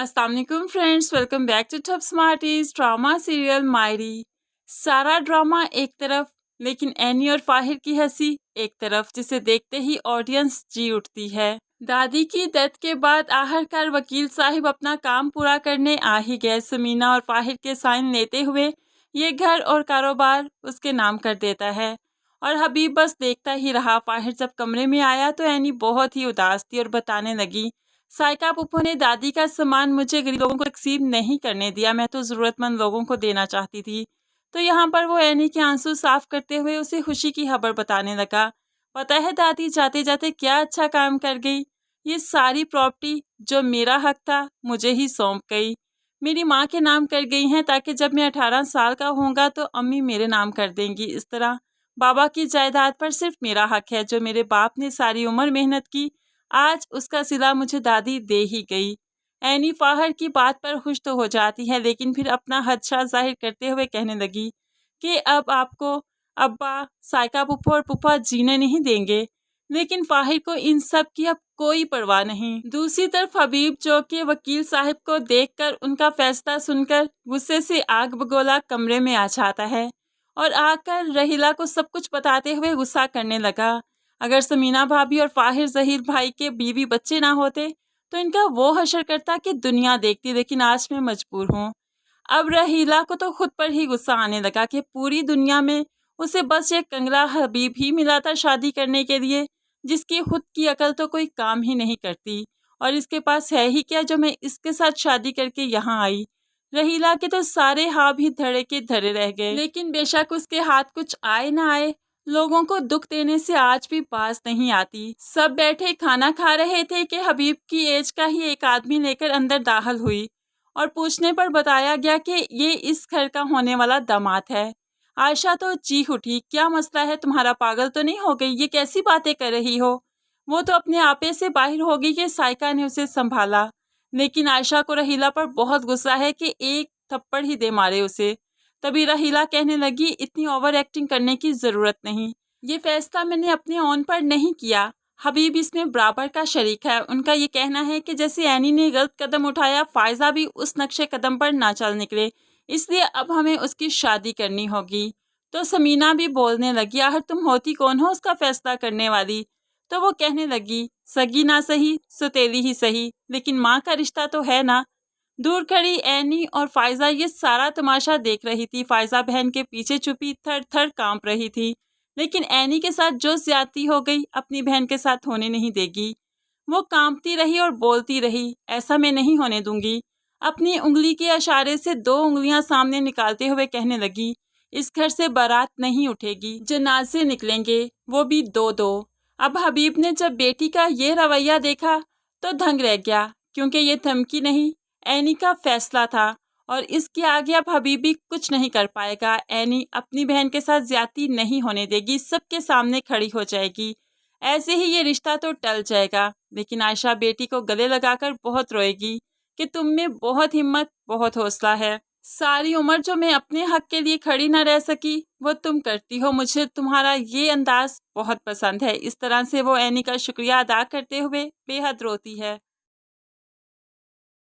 अस्सलाम वालेकुम friends, welcome back to Top Smarties. Drama serial Mayri. सारा ड्रामा एक तरफ, लेकिन एनी और फाहिर की हंसी एक तरफ, जिसे देखते ही ऑडियंस जी उठती है। दादी की डेथ के बाद आखिरकार वकील साहिब अपना काम पूरा करने आ ही गए। समीना और फाहिर के साइन लेते हुए ये घर और कारोबार उसके नाम कर देता है और हबीब बस देखता ही रहा। फाहिर जब कमरे में आया तो एनी बहुत ही उदास थी और बताने लगी, साइका पुप्पो ने दादी का सामान मुझे गरीब लोगों को तकसीम नहीं करने दिया, मैं तो ज़रूरतमंद लोगों को देना चाहती थी। तो यहाँ पर वो एनी के आंसू साफ करते हुए उसे खुशी की खबर बताने लगा। पता है दादी, जाते जाते क्या अच्छा काम कर गई। ये सारी प्रॉपर्टी जो मेरा हक था मुझे ही सौंप गई। मेरी माँ के नाम कर गई हैं ताकि जब मैं 18 साल का होऊंगा तो अम्मी मेरे नाम कर देंगी। इस तरह बाबा की जायदाद पर सिर्फ मेरा हक है। जो मेरे बाप ने सारी उम्र मेहनत की, आज उसका सिला मुझे दादी दे ही गई। एनी फाहिर की बात पर खुश तो हो जाती है, लेकिन फिर अपना हदशा जाहिर करते हुए कहने लगी कि अब आपको अब्बा, साइका पुप्पो और पुप्पा जीने नहीं देंगे। लेकिन फाहिर को इन सब की अब कोई परवाह नहीं। दूसरी तरफ हबीब, जो कि वकील साहब को देखकर उनका फैसला सुनकर गुस्से से आग बगोला कमरे में आ जाता है और आकर रहीला को सब कुछ बताते हुए गुस्सा करने लगा। अगर समीना भाभी और फाहिर जहीर भाई के बीवी बच्चे ना होते तो इनका वो हशर करता कि दुनिया देखती, लेकिन आज मैं मजबूर हूँ। अब रहीला को तो खुद पर ही गुस्सा आने लगा कि पूरी दुनिया में उसे बस ये कंगला हबीब ही मिला था शादी करने के लिए, जिसकी खुद की अकल तो कोई काम ही नहीं करती, और इसके पास है ही क्या जो मैं इसके साथ शादी करके यहाँ आई। रहीला के तो सारे हाँ भी धड़े के धरे रह गए, लेकिन बेशक उसके हाथ कुछ आए ना आए, लोगों को दुख देने से आज भी बाज नहीं आती। सब बैठे खाना खा रहे थे कि हबीब की एज का ही एक आदमी लेकर अंदर दाखिल हुई और पूछने पर बताया गया कि ये इस घर का होने वाला दामाद है। आयशा तो चीख उठी, क्या मसला है तुम्हारा, पागल तो नहीं हो गई, ये कैसी बातें कर रही हो। वो तो अपने आपे से बाहर हो गई कि साइका ने उसे संभाला, लेकिन आयशा को रहीला पर बहुत गुस्सा है कि एक थप्पड़ ही दे मारे उसे। तभी रहीला कहने लगी, इतनी ओवर एक्टिंग करने की ज़रूरत नहीं, ये फैसला मैंने अपने ओन पर नहीं किया, हबीब इसमें बराबर का शरीक है। उनका ये कहना है कि जैसे एनी ने गलत कदम उठाया, फायजा भी उस नक्शे कदम पर ना चल निकले, इसलिए अब हमें उसकी शादी करनी होगी। तो समीना भी बोलने लगी, आखिर तुम होती कौन हो उसका फैसला करने वाली। तो वो कहने लगी, सगी ना सही सुतेली ही सही, लेकिन माँ का रिश्ता तो है ना। दूर खड़ी एनी और फायजा ये सारा तमाशा देख रही थी। फायजा बहन के पीछे छुपी थर थर कांप रही थी, लेकिन एनी के साथ जो ज्यादती हो गई अपनी बहन के साथ होने नहीं देगी। वो कांपती रही और बोलती रही, ऐसा मैं नहीं होने दूंगी। अपनी उंगली के इशारे से 2 उंगलियां सामने निकालते हुए कहने लगी, इस घर से बारात नहीं उठेगी, जनाजे निकलेंगे, वो भी 2-2। अब हबीब ने जब बेटी का ये रवैया देखा तो दंग रह गया, क्योंकि ये धमकी नहीं, एनी का फैसला था और इसके आगे अब हबीबी कुछ नहीं कर पाएगा। एनी अपनी बहन के साथ ज्यादती नहीं होने देगी, सबके सामने खड़ी हो जाएगी, ऐसे ही ये रिश्ता तो टल जाएगा। लेकिन आयशा बेटी को गले लगाकर बहुत रोएगी कि तुम में बहुत हिम्मत, बहुत हौसला है। सारी उम्र जो मैं अपने हक के लिए खड़ी न रह सकी वो तुम करती हो, मुझे तुम्हारा ये अंदाज बहुत पसंद है। इस तरह से वो एनी का शुक्रिया अदा करते हुए बेहद रोती है।